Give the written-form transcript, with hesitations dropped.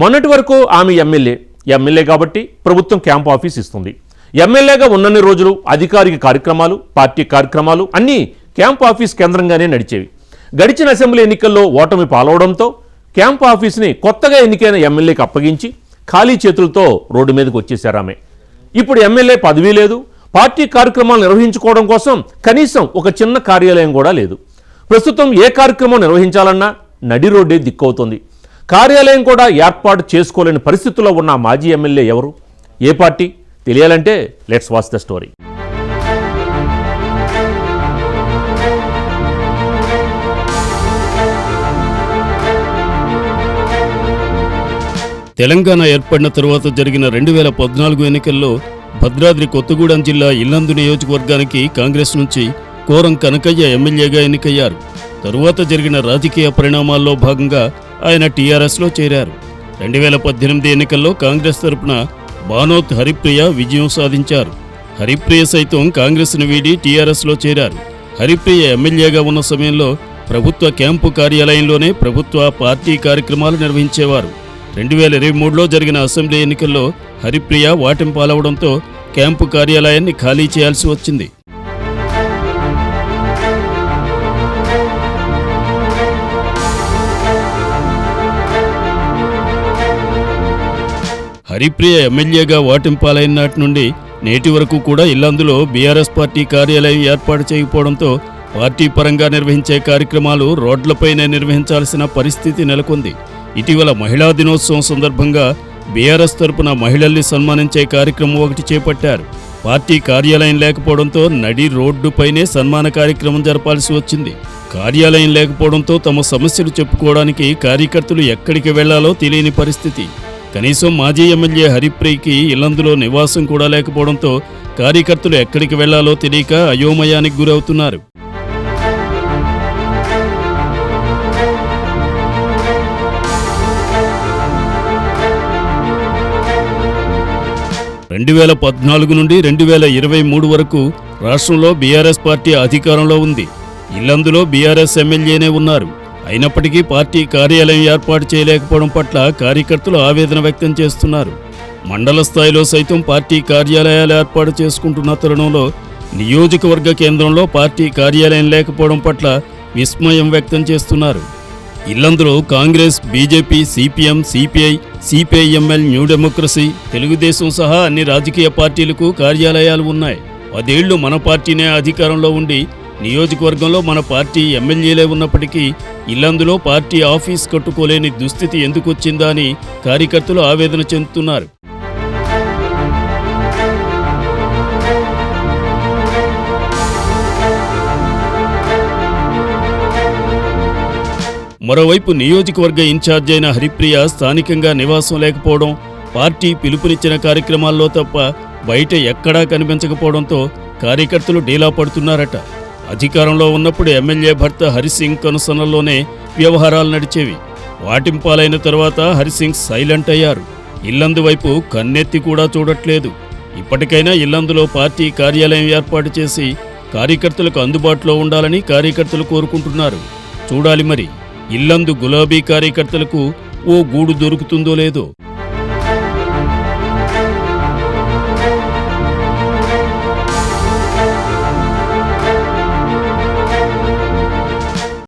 మొన్నటి వరకు ఆమె ఎమ్మెల్యే కాబట్టి ప్రభుత్వం క్యాంప్ ఆఫీస్ ఇస్తుంది. ఎమ్మెల్యేగా ఉన్నన్ని రోజులు అధికారిక కార్యక్రమాలు, పార్టీ కార్యక్రమాలు అన్నీ క్యాంప్ ఆఫీస్ కేంద్రంగానే నడిచేవి. గడిచిన అసెంబ్లీ ఎన్నికల్లో ఓటమి పాలవడంతో క్యాంప్ ఆఫీస్ని కొత్తగా ఎన్నికైన ఎమ్మెల్యేకి అప్పగించి ఖాళీ చేతులతో రోడ్డు మీదకి వచ్చేశారు ఆమె. ఇప్పుడు ఎమ్మెల్యే పదవి లేదు, పార్టీ కార్యక్రమాలు నిర్వహించుకోవడం కోసం కనీసం ఒక చిన్న కార్యాలయం కూడా లేదు. ప్రస్తుతం ఏ కార్యక్రమం నిర్వహించాలన్నా నడి రోడ్డే దిక్కవుతోంది. కార్యాలయం కూడా ఏర్పాటు చేసుకోలేని పరిస్థితుల్లో ఉన్న మాజీ ఎమ్మెల్యే ఎవరు, ఏ పార్టీ తెలియాలంటే let's watch the story. Telangana ఏర్పడిన తరువాత జరిగిన 2014 ఎన్నికల్లో భద్రాద్రి కొత్తగూడెం జిల్లా ఇల్లందు నియోజకవర్గానికి కాంగ్రెస్ నుంచి కోరం కనకయ్య ఎమ్మెల్యేగా ఎన్నికయ్యారు. తరువాత జరిగిన రాజకీయ పరిణామాల్లో భాగంగా ఆయన టీఆర్ఎస్లో చేరారు. 2018 ఎన్నికల్లో కాంగ్రెస్ తరపున బానోత్ హరిప్రియ విజయం సాధించారు. హరిప్రియ సైతం కాంగ్రెస్ను వీడి టీఆర్ఎస్లో చేరారు. హరిప్రియ ఎమ్మెల్యేగా ఉన్న సమయంలో ప్రభుత్వ క్యాంపు కార్యాలయంలోనే ప్రభుత్వ పార్టీ కార్యక్రమాలు నిర్వహించేవారు. 2023లో జరిగిన అసెంబ్లీ ఎన్నికల్లో హరిప్రియ వాటింపాలవడంతో క్యాంపు కార్యాలయాన్ని ఖాళీ చేయాల్సి వచ్చింది. హరిప్రియ ఎమ్మెల్యేగా వాటింపాలైన నాటి నుండి నేటి వరకు కూడా ఇల్లందులో బీఆర్ఎస్ పార్టీ కార్యాలయం ఏర్పాటు చేయకపోవడంతో పార్టీ పరంగా నిర్వహించే కార్యక్రమాలు రోడ్లపైనే నిర్వహించాల్సిన పరిస్థితి నెలకొంది. ఇటీవల మహిళా దినోత్సవం సందర్భంగా బీఆర్ఎస్ తరపున మహిళల్ని సన్మానించే కార్యక్రమం ఒకటి చేపట్టారు. పార్టీ కార్యాలయం లేకపోవడంతో నడి రోడ్డుపైనే సన్మాన కార్యక్రమం జరపాల్సి వచ్చింది. కార్యాలయం లేకపోవడంతో తమ సమస్యలు చెప్పుకోవడానికి కార్యకర్తలు ఎక్కడికి వెళ్లాలో తెలియని పరిస్థితి. కనీసం మాజీ ఎమ్మెల్యే హరిప్రియకి ఇల్లందులో నివాసం కూడా లేకపోవడంతో కార్యకర్తలు ఎక్కడికి వెళ్లాలో తెలియక అయోమయానికి గురవుతున్నారు. రెండు 2014 నుండి 2023 వరకు రాష్ట్రంలో బీఆర్ఎస్ పార్టీ అధికారంలో ఉంది. ఇల్లందులో బీఆర్ఎస్ ఎమ్మెల్యేనే ఉన్నారు. అయినప్పటికీ పార్టీ కార్యాలయం ఏర్పాటు చేయలేకపోవడం పట్ల కార్యకర్తలు ఆవేదన వ్యక్తం చేస్తున్నారు. మండల స్థాయిలో సైతం పార్టీ కార్యాలయాలు ఏర్పాటు చేసుకుంటున్న తరుణంలో నియోజకవర్గ కేంద్రంలో పార్టీ కార్యాలయం లేకపోవడం పట్ల విస్మయం వ్యక్తం చేస్తున్నారు. ఇల్లందులో Congress, BJP, CPM, CPI, CPI ML, new democracy, Telugu Desam సహా అన్ని రాజకీయ పార్టీలకు కార్యాలయాలు ఉన్నాయి. 10 ఏళ్లు మన పార్టీనే అధికారంలో ఉండి నియోజకవర్గంలో మన పార్టీ ఎమ్మెల్యేలే ఉన్నప్పటికీ ఇల్లందులో పార్టీ ఆఫీస్ కట్టుకోలేని దుస్థితి ఎందుకు వచ్చిందా అని కార్యకర్తలు ఆవేదన చెందుతున్నారు. మరోవైపు నియోజకవర్గ ఇన్ఛార్జ్ అయిన హరిప్రియ స్థానికంగా నివాసం లేకపోవడం, పార్టీ పిలుపునిచ్చిన కార్యక్రమాల్లో తప్ప బయట ఎక్కడా కనిపించకపోవడంతో కార్యకర్తలు డీలా పడుతున్నారట. అధికారంలో ఉన్నప్పుడు ఎమ్మెల్యే భర్త హరిసింగ్ కనుసనల్లోనే వ్యవహారాలు నడిచేవి. వాటింపాలైన తర్వాత హరిసింగ్ సైలెంట్ అయ్యారు. ఇల్లందు వైపు కన్నెత్తి కూడా చూడట్లేదు. ఇప్పటికైనా ఇల్లందులో పార్టీ కార్యాలయం ఏర్పాటు చేసి కార్యకర్తలకు అందుబాటులో ఉండాలని కార్యకర్తలు కోరుకుంటున్నారు. చూడాలి మరి ఇల్లందు గులాబీ కార్యకర్తలకు ఓ గూడు దొరుకుతుందో లేదో.